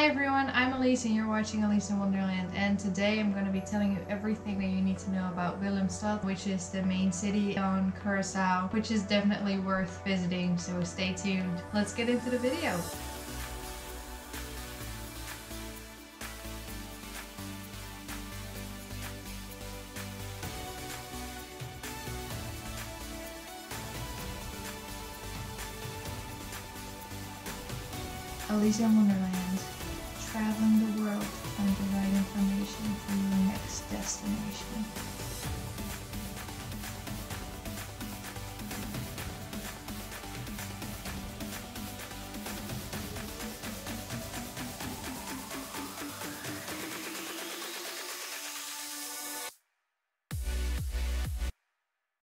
Hi everyone, I'm Elise and you're watching Alice in Wonderland, and today I'm going to be telling you everything that you need to know about Willemstad, which is the main city on Curacao, which is definitely worth visiting, so stay tuned. Let's get into the video. Alice in Wonderland, traveling the world to find the right information for your next destination.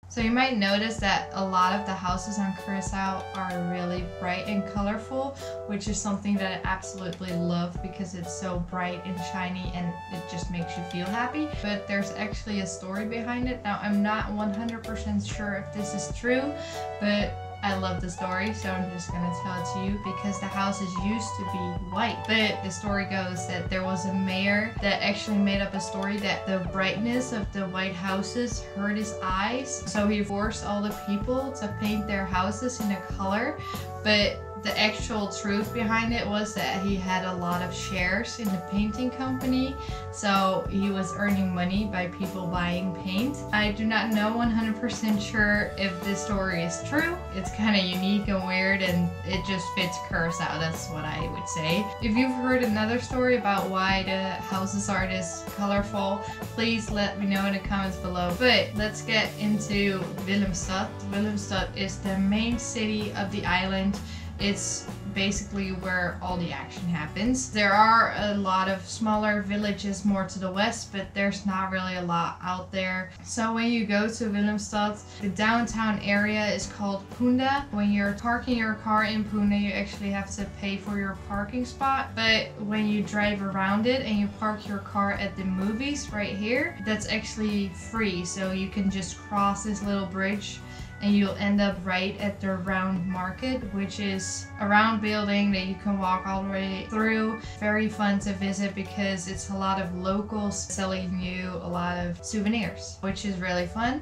So you might notice that a lot of the houses on Curacao are really bright and colorful, which is something that I absolutely love because it's so bright and shiny and it just makes you feel happy. But there's actually a story behind it. Now I'm not 100% sure if this is true, but I love the story, so I'm just gonna tell it to you because the houses used to be white. But the story goes that there was a mayor that actually made up a story that the brightness of the white houses hurt his eyes. So he forced all the people to paint their houses in a color. But the actual truth behind it was that he had a lot of shares in the painting company, so he was earning money by people buying paint. I do not know 100% sure if this story is true. It's kind of unique and weird and it just fits Curacao, that's what I would say. If you've heard another story about why the houses are this colorful, please let me know in the comments below. But let's get into Willemstad. Willemstad is the main city of the island. It's basically where all the action happens. There are a lot of smaller villages more to the west, but there's not really a lot out there. So when you go to Willemstad, the downtown area is called Pune. When you're parking your car in Pune, you actually have to pay for your parking spot. But when you drive around it and you park your car at the movies right here, that's actually free. So you can just cross this little bridge and you'll end up right at the round market, which is a round building that you can walk all the way through. Very fun to visit because it's a lot of locals selling you a lot of souvenirs, which is really fun.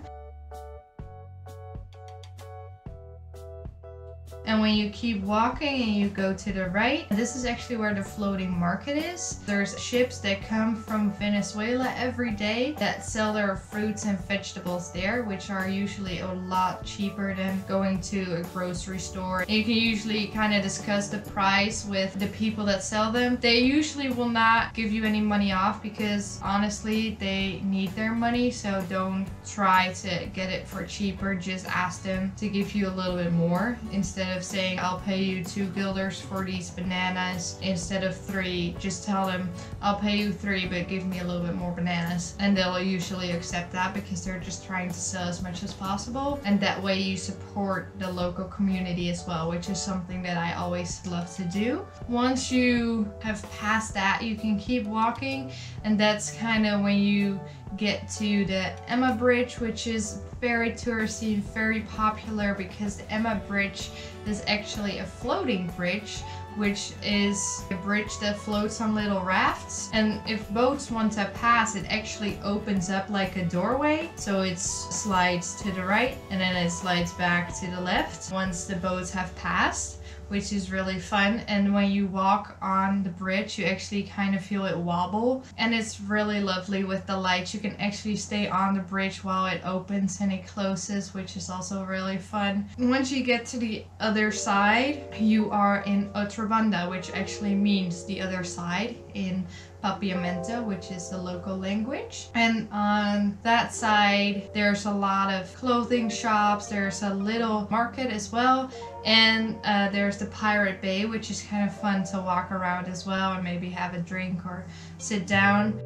And when you keep walking and you go to the right, this is actually where the floating market is. There's ships that come from Venezuela every day that sell their fruits and vegetables there, which are usually a lot cheaper than going to a grocery store. And you can usually kind of discuss the price with the people that sell them. They usually will not give you any money off because honestly they need their money, so don't try to get it for cheaper. Just ask them to give you a little bit more instead of saying I'll pay you 2 guilders for these bananas instead of 3. Just tell them I'll pay you 3 but give me a little bit more bananas, and they'll usually accept that because they're just trying to sell as much as possible, and that way you support the local community as well, which is something that I always love to do. Once you have passed that, you can keep walking, and that's kind of when you get to the Emma Bridge, which is very touristy and very popular because the Emma Bridge is actually a floating bridge, which is a bridge that floats on little rafts. And if boats want to pass, it actually opens up like a doorway. So it slides to the right and then it slides back to the left once the boats have passed, which is really fun. And when you walk on the bridge, you actually kind of feel it wobble, and it's really lovely with the lights. You can actually stay on the bridge while it opens and it closes, which is also really fun. Once you get to the other side, you are in Otrobanda, which actually means the other side in Papiamento, which is the local language. And on that side, there's a lot of clothing shops, there's a little market as well, and there's the Pirate Bay, which is kind of fun to walk around as well and maybe have a drink or sit down.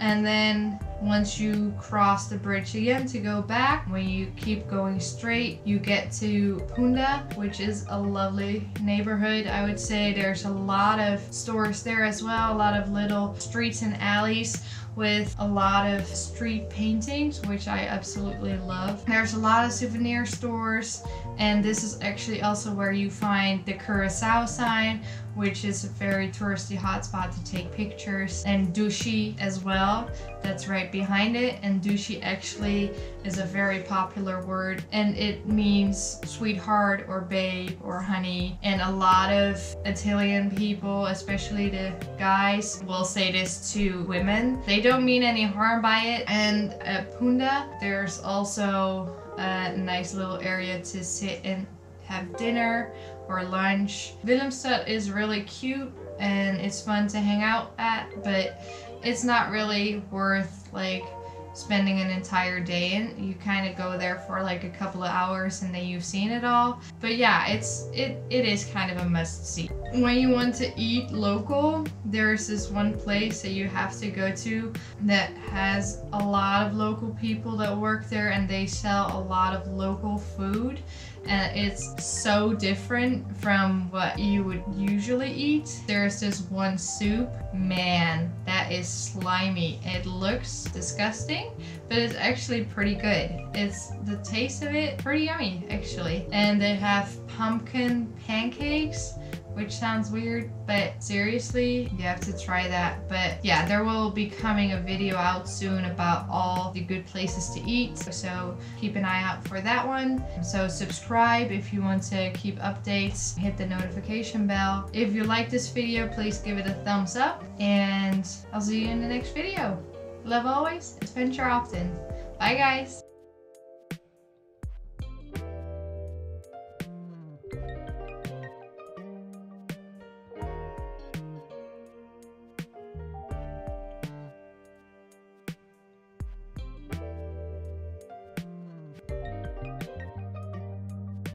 And then once you cross the bridge again to go back, when you keep going straight, you get to Pune, which is a lovely neighborhood. I would say there's a lot of stores there as well, a lot of little streets and alleys with a lot of street paintings, which I absolutely love. There's a lot of souvenir stores, and this is actually also where you find the Curacao sign, which is a very touristy hotspot to take pictures, and douche as well, that's right behind it. And douche actually is a very popular word, and it means sweetheart or babe or honey. And a lot of Italian people, especially the guys, will say this to women. They don't mean any harm by it. And at Pune, there's also a nice little area to sit and have dinner or lunch. Willemstad is really cute and it's fun to hang out at, but it's not really worth like spending an entire day in. You kind of go there for like a couple of hours and then you've seen it all. But yeah, it is kind of a must see. When you want to eat local, there's this one place that you have to go to that has a lot of local people that work there, and they sell a lot of local food. And it's so different from what you would usually eat. There's this one soup, man, that is slimy. It looks disgusting, but it's actually pretty good. It's the taste of it, pretty yummy actually. And they have pumpkin pancakes, which sounds weird, but seriously, you have to try that. But yeah, there will be coming a video out soon about all the good places to eat, so keep an eye out for that one. So subscribe if you want to keep updates, hit the notification bell. If you like this video, please give it a thumbs up, and I'll see you in the next video. Love always, adventure often. Bye guys!